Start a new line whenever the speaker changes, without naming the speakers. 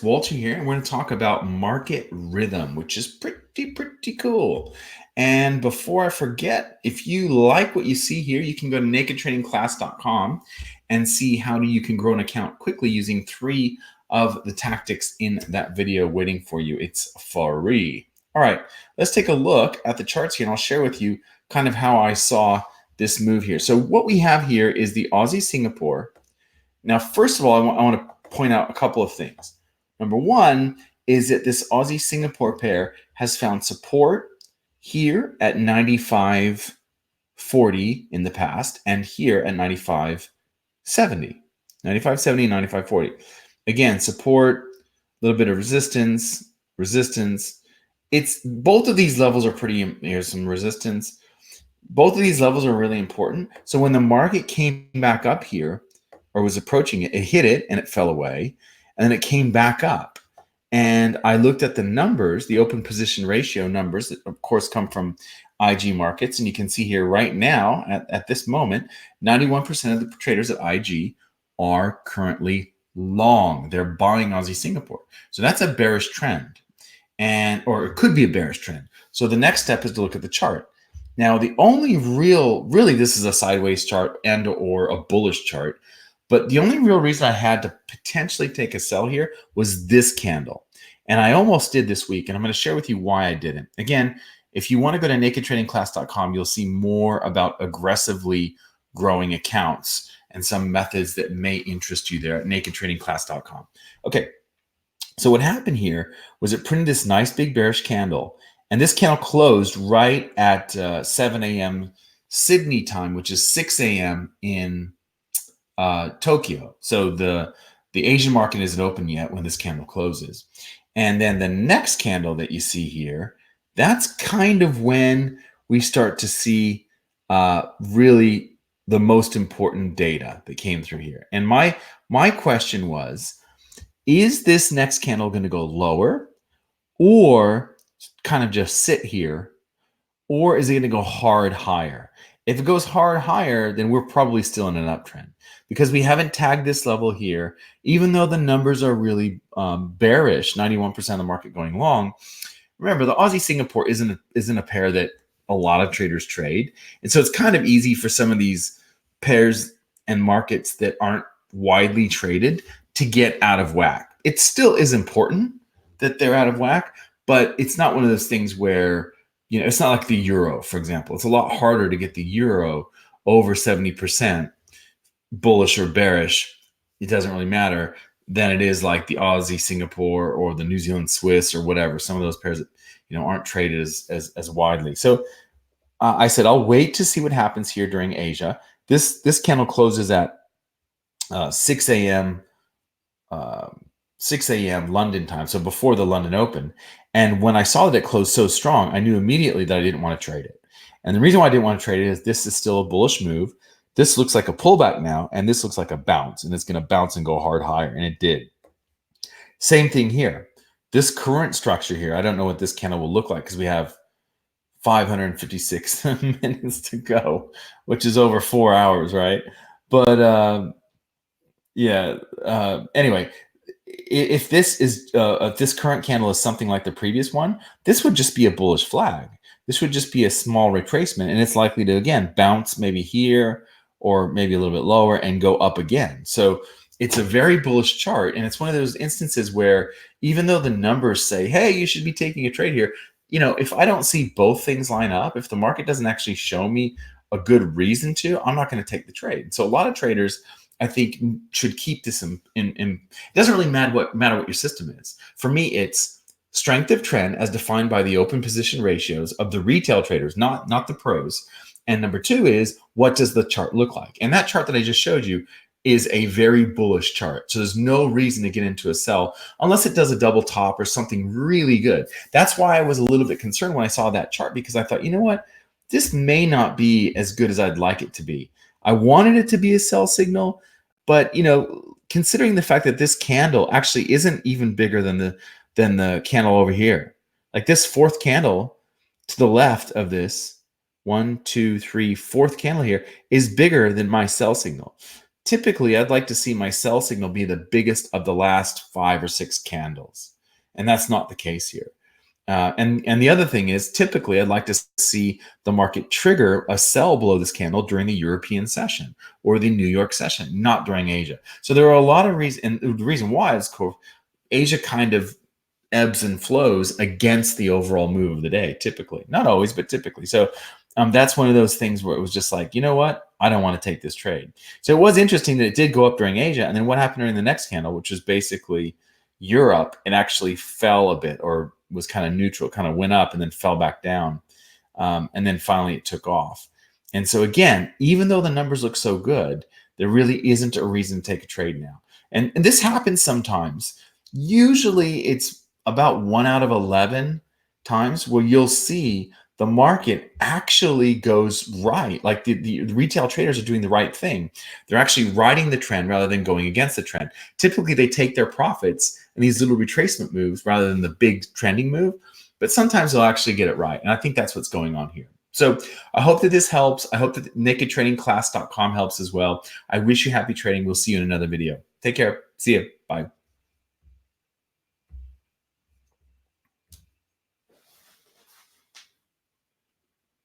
Walter here, and we're going to talk about market rhythm, which is pretty cool. And before I forget, if you like what you see here, you can go to nakedtradingclass.com and see how you can grow an account quickly using 3 of the tactics in that video waiting for you. It's free. All right, let's take a look at the charts here, and I'll share with you kind of how I saw this move here. So what we have here is the Aussie Singapore. Now, first of all, I want to point out a couple of things. Number one is that this Aussie Singapore pair has found support here at 95.40 in the past and here at 95.70. 95.70 and 95.40. Again, support, a little bit of resistance. It's both of these levels are pretty, here's some resistance. Both of these levels are really important. So when the market came back up here, or was approaching it, it hit it and it fell away, and then it came back up. And I looked at the numbers, the open position ratio numbers that of course come from IG markets, and you can see here right now at this moment, 91% of the traders at IG are currently long. They're buying Aussie Singapore. So that's a bearish trend, or it could be a bearish trend. So the next step is to look at the chart. Now, the only really this is a sideways chart and or a bullish chart. But the only real reason I had to potentially take a sell here was this candle. And I almost did this week, and I'm going to share with you why I didn't. Again, if you want to go to nakedtradingclass.com, you'll see more about aggressively growing accounts and some methods that may interest you there at nakedtradingclass.com. Okay, so what happened here was it printed this nice big bearish candle, and this candle closed right at 7 a.m. Sydney time, which is 6 a.m. in Tokyo. So the Asian market isn't open yet when this candle closes. And then the next candle that you see here, that's kind of when we start to see really the most important data that came through here. And my question was, is this next candle going to go lower or kind of just sit here, or is it going to go hard higher? If it goes hard higher, then we're probably still in an uptrend because we haven't tagged this level here, even though the numbers are really bearish, 91% of the market going long. Remember, the Aussie Singapore isn't a pair that a lot of traders trade. And so it's kind of easy for some of these pairs and markets that aren't widely traded to get out of whack. It still is important that they're out of whack, but it's not one of those things where, it's not like the euro, for example. It's a lot harder to get the euro over 70% bullish or bearish. It doesn't really matter than it is like the Aussie Singapore or the New Zealand Swiss or whatever. Some of those pairs that aren't traded as widely. So I said I'll wait to see what happens here during Asia. This candle closes at 6 a.m. 6 a.m. London time, so before the London Open. And when I saw that it closed so strong, I knew immediately that I didn't want to trade it. And the reason why I didn't want to trade it is this is still a bullish move. This looks like a pullback now, and this looks like a bounce, and it's going to bounce and go hard higher, and it did. Same thing here. This current structure here, I don't know what this candle will look like because we have 556 minutes to go, which is over 4 hours, right? But anyway, if this current candle is something like the previous one, this would just be a bullish flag. This would just be a small retracement, and it's likely to, again, bounce maybe here or maybe a little bit lower and go up again. So it's a very bullish chart, and it's one of those instances where even though the numbers say, hey, you should be taking a trade here, if I don't see both things line up, if the market doesn't actually show me a good reason to, I'm not going to take the trade. So a lot of traders, I think, should keep this in it doesn't really matter what your system is. For me, it's strength of trend as defined by the open position ratios of the retail traders, not the pros. And number two is, what does the chart look like? And that chart that I just showed you is a very bullish chart. So there's no reason to get into a sell unless it does a double top or something really good. That's why I was a little bit concerned when I saw that chart, because I thought, you know what? This may not be as good as I'd like it to be. I wanted it to be a sell signal, but considering the fact that this candle actually isn't even bigger than the candle over here, like this fourth candle to the left of this, 1, 2, 3, fourth candle here is bigger than my sell signal. typically I'd like to see my sell signal be the biggest of the last 5 or 6 candles. And that's not the case here. And the other thing is, typically I'd like to see the market trigger a sell below this candle during the European session or the New York session, not during Asia. So there are a lot of reasons, and the reason why is Asia kind of ebbs and flows against the overall move of the day, typically. Not always, but typically. So that's one of those things where it was just like, you know what? I don't want to take this trade. So it was interesting that it did go up during Asia. And then what happened during the next candle, which is basically Europe, it actually fell a bit, or was kind of neutral, kind of went up and then fell back down. And then finally it took off. And so again, even though the numbers look so good, there really isn't a reason to take a trade now. And this happens sometimes. Usually it's about 1 out of 11 times where you'll see the market actually goes right. Like the retail traders are doing the right thing. They're actually riding the trend rather than going against the trend. Typically, they take their profits in these little retracement moves rather than the big trending move. But sometimes they'll actually get it right. And I think that's what's going on here. So I hope that this helps. I hope that nakedtradingclass.com helps as well. I wish you happy trading. We'll see you in another video. Take care. See you. Bye.